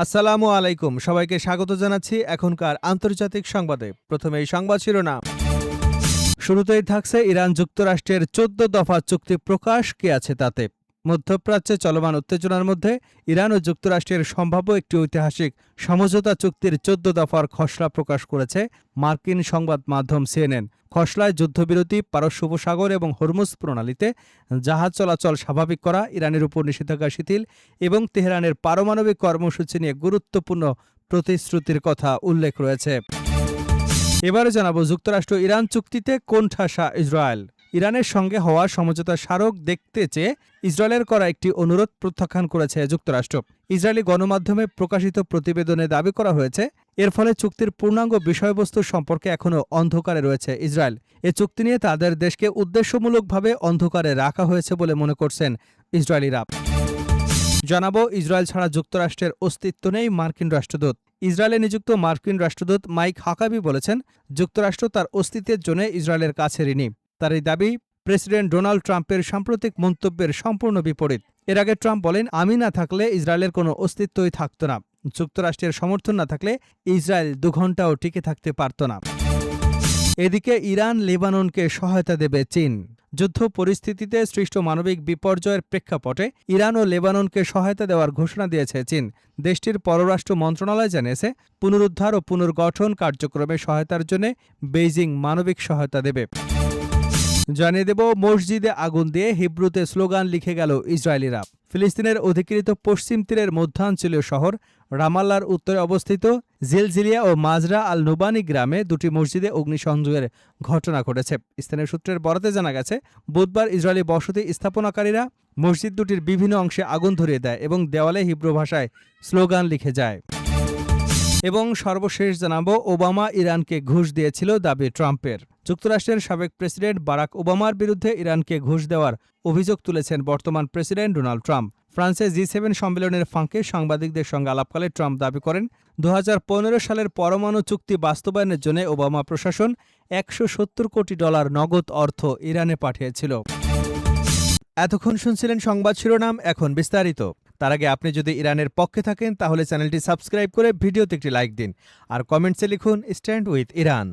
আসসালামু আলাইকুম, সবাইকে স্বাগত জানাচ্ছি এখনকার আন্তর্জাতিক সংবাদে। প্রথমে এই সংবাদ শিরোনাম। শুরুতেই থাকছে ইরান যুক্তরাষ্ট্রের ১৪ দফা চুক্তি প্রকাশ, কি আছে তাতে। মধ্যপ্রাচ্যে চলমান উত্তেজনার মধ্যে ইরান ও যুক্তরাষ্ট্রের সম্ভাব্য একটি ঐতিহাসিক সমঝোতা চুক্তির ১৪ দফার খসড়া প্রকাশ করেছে মার্কিন সংবাদ মাধ্যম সিএনএন। খসড়ায় যুদ্ধবিরতি, পারস্য উপসাগর এবং হরমুজ প্রণালীতে জাহাজ চলাচল স্বাভাবিক করা, ইরানের উপর নিষেধাজ্ঞা শিথিল এবং তেহরানের পারমাণবিক কর্মসূচি নিয়ে গুরুত্বপূর্ণ প্রতিশ্রুতির কথা উল্লেখ রয়েছে। এবারে জানাবো যুক্তরাষ্ট্র ইরান চুক্তিতে কোণঠাসা ইসরায়েল। ইরানের সঙ্গে হওয়া সমঝোতা স্মারক দেখতে চেয়ে ইসরায়েলের করা একটি অনুরোধ প্রত্যাখ্যান করেছে যুক্তরাষ্ট্র। ইসরায়েলি গণমাধ্যমে প্রকাশিত প্রতিবেদনে দাবি করা হয়েছে, এর ফলে চুক্তির পূর্ণাঙ্গ বিষয়বস্তু সম্পর্কে এখনও অন্ধকারে রয়েছে ইসরায়েল। এ চুক্তি নিয়ে তাদের দেশকে উদ্দেশ্যমূলকভাবে অন্ধকারে রাখা হয়েছে বলে মনে করছেন ইসরায়েলিরা। জানাবো ইসরায়েল ছাড়া যুক্তরাষ্ট্রের অস্তিত্ব নেই মার্কিন রাষ্ট্রদূত। ইসরায়েলে নিযুক্ত মার্কিন রাষ্ট্রদূত মাইক হাকাবি বলেছেন, যুক্তরাষ্ট্র তার অস্তিত্বের জন্য ইসরায়েলের কাছে ঋণী। তার এই দাবি প্রেসিডেন্ট ডোনাল্ড ট্রাম্পের সাম্প্রতিক মন্তব্যের সম্পূর্ণ বিপরীত। এর আগে ট্রাম্প বলেন, আমি না থাকলে ইসরায়েলের কোনো অস্তিত্বই থাকত না। যুক্তরাষ্ট্রের সমর্থন না থাকলে ইসরায়েল ২ ঘণ্টাও টিকে থাকতে পারত না। এদিকে ইরান লেবাননকে সহায়তা দেবে চীন। যুদ্ধ পরিস্থিতিতে সৃষ্ট মানবিক বিপর্যয়ের প্রেক্ষাপটে ইরান ও লেবাননকে সহায়তা দেওয়ার ঘোষণা দিয়েছে চীন। দেশটির পররাষ্ট্র মন্ত্রণালয় জানিয়েছে, পুনরুদ্ধার ও পুনর্গঠন কার্যক্রমে সহায়তার জন্য বেইজিং মানবিক সহায়তা দেবে। জানিয়ে দেব, মসজিদে আগুন দিয়ে হিব্রুতে স্লোগান লিখে গেল ইসরায়েলিরা। ফিলিস্তিনের অধিকৃত পশ্চিম তীরের মধ্যাঞ্চলীয় শহর রামাল্লার উত্তরে অবস্থিত জিলজিলিয়া ও মাজরা আল নুবানি গ্রামে ২টি মসজিদে অগ্নিসংযোগের ঘটনা ঘটেছে। স্থানীয় সূত্রের বরাতে জানা গেছে, বুধবার ইসরায়েলি বসতি স্থাপনাকারীরা মসজিদ দুটির বিভিন্ন অংশে আগুন ধরিয়ে দেয় এবং দেওয়ালে হিব্রু ভাষায় স্লোগান লিখে যায়। এবং সর্বশেষ জানাবো, ওবামা ইরানকে ঘুষ দিয়েছিল দাবি ট্রাম্পের। যুক্তরাষ্ট্রের সাবেক প্রেসিডেন্ট বারাক ওবামার বিরুদ্ধে ইরানকে ঘুষ দেওয়ার অভিযোগ তুলেছেন বর্তমান প্রেসিডেন্ট ডোনাল্ড ট্রাম্প। ফ্রান্সে জি7 সম্মেলনের ফাঁকে সাংবাদিকদের সঙ্গে আলাপকালে ট্রাম্প দাবি করেন, ২০১৫ সালের পরমাণু চুক্তি বাস্তবায়নের জন্য ওবামা প্রশাসন $১৭০ কোটি নগদ অর্থ ইরানে পাঠিয়েছিল। এতক্ষণ শুনছিলেন সংবাদ শিরোনাম, এখন বিস্তারিত। তার আগে আপনি যদি ইরানের পক্ষে থাকেন তাহলে চ্যানেলটি সাবস্ক্রাইব করে ভিডিওতে একটি লাইক দিন আর কমেন্টসে লিখুন স্ট্যান্ড উইথ ইরান।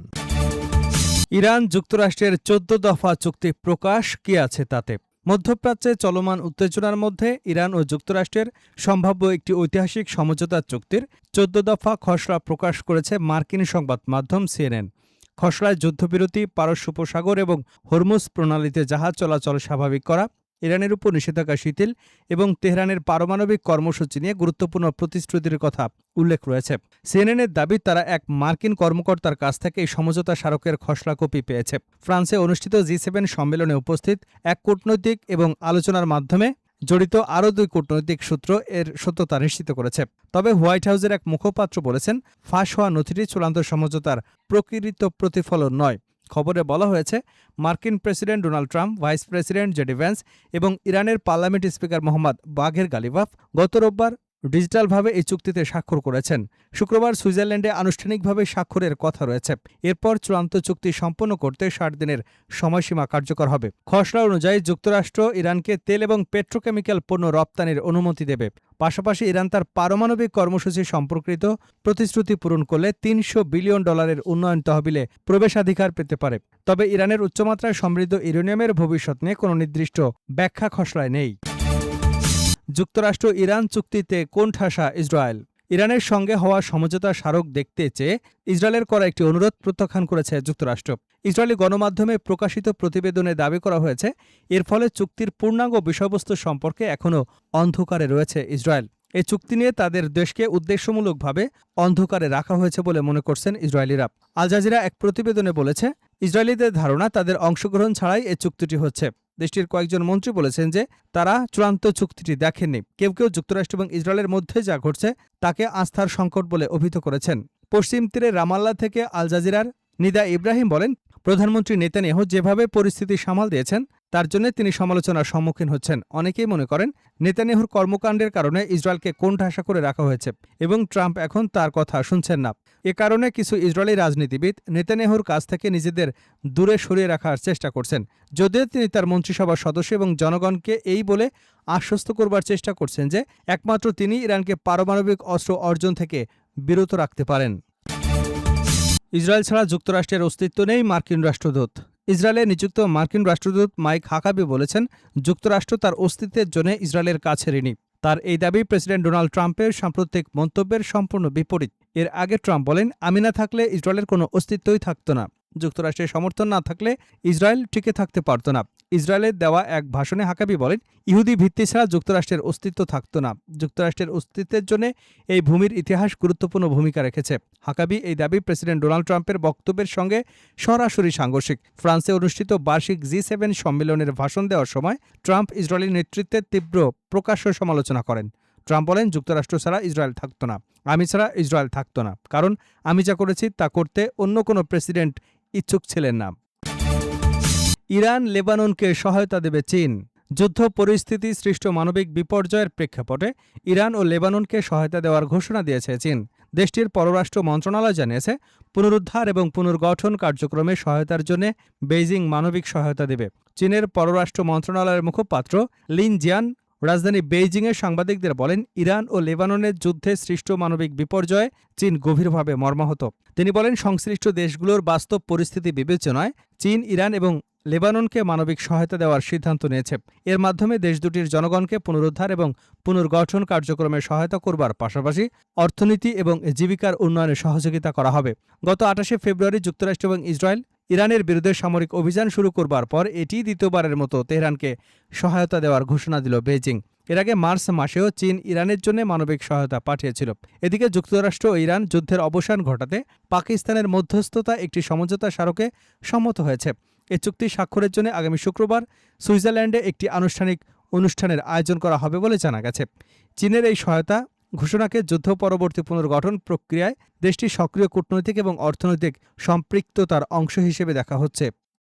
ইরান যুক্তরাষ্ট্রের ১৪ দফা চুক্তি প্রকাশ, কি আছে তাতে। মধ্যপ্রাচ্যে চলমান উত্তেজনার মধ্যে ইরান ও যুক্তরাষ্ট্রের সম্ভাব্য একটি ঐতিহাসিক সমঝোতা চুক্তির ১৪ দফা খসড়া প্রকাশ করেছে মার্কিন সংবাদ মাধ্যম সিএনএন। খসড়ায় যুদ্ধবিরতি, পারস্য উপসাগর এবং হরমুজ প্রণালীতে জাহাজ চলাচল স্বাভাবিক করা, ইরানের উপর নিষেধাজ্ঞা শিথিল এবং তেহরানের পারমাণবিক কর্মসূচি নিয়ে গুরুত্বপূর্ণ প্রতিশ্রুতির কথা উল্লেখ রয়েছে। সিএনএনের দাবি, তারা এক মার্কিন কর্মকর্তার কাছ থেকে এই সমঝোতা স্মারকের খসড়া কপি পেয়েছে। ফ্রান্সে অনুষ্ঠিত জি7 সম্মেলনে উপস্থিত এক কূটনৈতিক এবং আলোচনার মাধ্যমে জড়িত আরও ২ কূটনৈতিক সূত্র এর সত্যতা নিশ্চিত করেছে। তবে হোয়াইট হাউসের এক মুখপাত্র বলেছেন, ফাঁস হওয়া নথিটি চূড়ান্ত সমঝোতার প্রকৃত প্রতিফলন নয়। খবরে বলা হয়েছে, মার্কিন president Donald Trump, vice president JD Vance এবং ইরানের পার্লামেন্ট স্পিকার মোহাম্মদ বাঘের গালিবাফ গত রোববার ডিজিটালভাবে এই চুক্তিতে স্বাক্ষর করেছেন। শুক্রবার সুইজারল্যান্ডে আনুষ্ঠানিকভাবে স্বাক্ষরের কথা রয়েছে। এরপর চূড়ান্ত চুক্তি সম্পন্ন করতে ৬০ দিনের সময়সীমা কার্যকর হবে। খসড়া অনুযায়ী যুক্তরাষ্ট্র ইরানকে তেল এবং পেট্রোকেমিক্যাল পণ্য রপ্তানির অনুমতি দেবে। পাশাপাশি ইরান তার পারমাণবিক কর্মসূচি সম্পর্কিত প্রতিশ্রুতি পূরণ করলে $৩০০ বিলিয়ন উন্নয়ন তহবিলে প্রবেশাধিকার পেতে পারে। তবে ইরানের উচ্চমাত্রায় সমৃদ্ধ ইউরেনিয়ামের ভবিষ্যৎ নিয়ে কোনো নির্দিষ্ট ব্যাখ্যা খসড়ায় নেই। যুক্তরাষ্ট্র ইরান চুক্তিতে কোণঠাসা ইসরায়েল। ইরানের সঙ্গে হওয়া সমঝোতা স্মারক দেখতে চেয়ে ইসরায়েলের করা একটি অনুরোধ প্রত্যাখ্যান করেছে যুক্তরাষ্ট্র। ইসরায়েলি গণমাধ্যমে প্রকাশিত প্রতিবেদনে দাবি করা হয়েছে, এর ফলে চুক্তির পূর্ণাঙ্গ বিষয়বস্তু সম্পর্কে এখনও অন্ধকারে রয়েছে ইসরায়েল। এই চুক্তি নিয়ে তাদের দেশকে উদ্দেশ্যমূলকভাবে অন্ধকারে রাখা হয়েছে বলে মনে করছেন ইসরায়েলিরা। আল জাজিরা এক প্রতিবেদনে বলেছে, ইসরায়েলিদের ধারণা তাদের অংশগ্রহণ ছাড়াই এই চুক্তিটি হচ্ছে। দেশটির কয়েকজন মন্ত্রী বলেছেন যে তারা চূড়ান্ত চুক্তিটি দেখেননি। কেউ কেউ যুক্তরাষ্ট্র এবং ইসরায়েলের মধ্যে যা ঘটছে তাকে আস্থার সংকট বলে অভিহিত করেছেন। পশ্চিম তীরে রামাল্লা থেকে আল জাজিরার নিদা ইব্রাহিম বলেন, প্রধানমন্ত্রী নেতানিয়াহু যেভাবে পরিস্থিতি সামাল দিয়েছেন তার জন্য তিনি সমালোচনার সম্মুখীন হচ্ছেন। অনেকেই মনে করেন নেতানিয়াহুর কর্মকাণ্ডের কারণে ইসরায়েলকে কোণঠাসা করে রাখা হয়েছে এবং ট্রাম্প এখন তার কথা শুনছেন না। এ কারণে কিছু ইসরায়েলি রাজনীতিবিদ নেতানিয়াহুর কাছ থেকে নিজেদের দূরে সরিয়ে রাখার চেষ্টা করছেন, যদিও তিনি তার মন্ত্রিসভার সদস্য এবং জনগণকে এই বলে আশ্বস্ত করবার চেষ্টা করছেন যে একমাত্র তিনি ইরানকে পারমাণবিক অস্ত্র অর্জন থেকে বিরত রাখতে পারেন। ইসরায়েল ছাড়া যুক্তরাষ্ট্রের অস্তিত্ব নেই, মার্কিন রাষ্ট্রদূত। ইসরায়েলে নিযুক্ত মার্কিন রাষ্ট্রদূত মাইক হাকাবি বলেছেন, যুক্তরাষ্ট্র তার অস্তিত্বের জন্য ইসরায়েলের কাছে ঋণী। তার এই দাবি প্রেসিডেন্ট ডোনাল্ড ট্রাম্পের সাম্প্রতিক মন্তব্যের সম্পূর্ণ বিপরীত। এর আগে ট্রাম্প বলেন, আমি না থাকলে ইসরায়েলের কোনো অস্তিত্বই থাকত না। যুক্তরাষ্ট্রের সমর্থন না থাকলে ইসরায়েল টিকে থাকতে পারত না। ইসরায়েলের দেওয়া এক ভাষণে হাকাবি বলেন, ইহুদি ভিত্তি ছাড়া যুক্তরাষ্ট্রের অস্তিত্ব থাকত না। যুক্তরাষ্ট্রের অস্তিত্বের জন্য এই ভূমির ইতিহাস গুরুত্বপূর্ণ ভূমিকা রেখেছে। হাকাবি এই দাবি প্রেসিডেন্ট ডোনাল্ড ট্রাম্পের বক্তব্যের সঙ্গে সরাসরি সাংঘর্ষিক। ফ্রান্সে অনুষ্ঠিত বার্ষিক G7 সম্মেলনের ভাষণ দেওয়ার সময় ট্রাম্প ইসরায়েলি নেতৃত্বের তীব্র প্রকাশ্য সমালোচনা করেন। ট্রাম্প বলেন, যুক্তরাষ্ট্র ছাড়া ইসরায়েল থাকত না, আমি ছাড়া ইসরায়েল থাকত না, কারণ আমি যা করেছি তা করতে অন্য কোনো প্রেসিডেন্ট ইচ্ছুক ছিলেন না। ইরান লেবাননকে সহায়তা দেবে চীন। যুদ্ধ পরিস্থিতি সৃষ্ট মানবিক বিপর্যয়ের প্রেক্ষাপটে ইরান ও লেবাননকে সহায়তা দেওয়ার ঘোষণা দিয়েছে চীন। দেশটির পররাষ্ট্র মন্ত্রণালয় জানিয়েছে, পুনরুদ্ধার এবং পুনর্গঠন কার্যক্রমে সহায়তার জন্য বেইজিং মানবিক সহায়তা দেবে। চীনের পররাষ্ট্র মন্ত্রণালয়ের মুখপাত্র লিন জিয়ান রাজধানী বেইজিংয়ে সাংবাদিকদের বলেন, ইরান ও লেবাননের যুদ্ধে সৃষ্ট মানবিক বিপর্যয়ে চীন গভীরভাবে মর্মাহত। তিনি বলেন, সংশ্লিষ্ট দেশগুলোর বাস্তব পরিস্থিতি বিবেচনায় চীন, ইরান এবং লেবাননকে মানবিক সহায়তা দেওয়ার সিদ্ধান্ত নিয়েছে। এর মাধ্যমে দেশ দুটির জনগণকে পুনরুদ্ধার এবং পুনর্গঠন কার্যক্রমে সহায়তা করবার পাশাপাশি অর্থনীতি এবং জীবিকার উন্নয়নে সহযোগিতা করা হবে। গত 28 ফেব্রুয়ারি যুক্তরাষ্ট্র এবং ইসরায়েল ইরানের বিরুদ্ধে সামরিক অভিযান শুরু করবার পর এটি দ্বিতীয়বারের মতো তেহরানকে সহায়তা দেওয়ার ঘোষণা দিল বেইজিং। এর আগে মার্চ মাসেও চীন ইরানের জন্য মানবিক সহায়তা পাঠিয়েছিল। এদিকে যুক্তরাষ্ট্র ও ইরান যুদ্ধের অবসান ঘটাতে পাকিস্তানের মধ্যস্থতা একটি সমঝোতা স্মারকে সম্মত হয়েছে। এ চুক্তি স্বাক্ষরের জন্য আগামী শুক্রবার সুইজারল্যান্ডে একটি আনুষ্ঠানিক অনুষ্ঠানের আয়োজন করা হবে বলে জানা গেছে। চীনের এই সহায়তা ঘোষণাকে যুদ্ধ পরবর্তী পুনর্গঠন প্রক্রিয়ায় দেশটির সক্রিয় কূটনৈতিক এবং অর্থনৈতিক সম্পৃক্ততার অংশ হিসেবে দেখা হচ্ছে।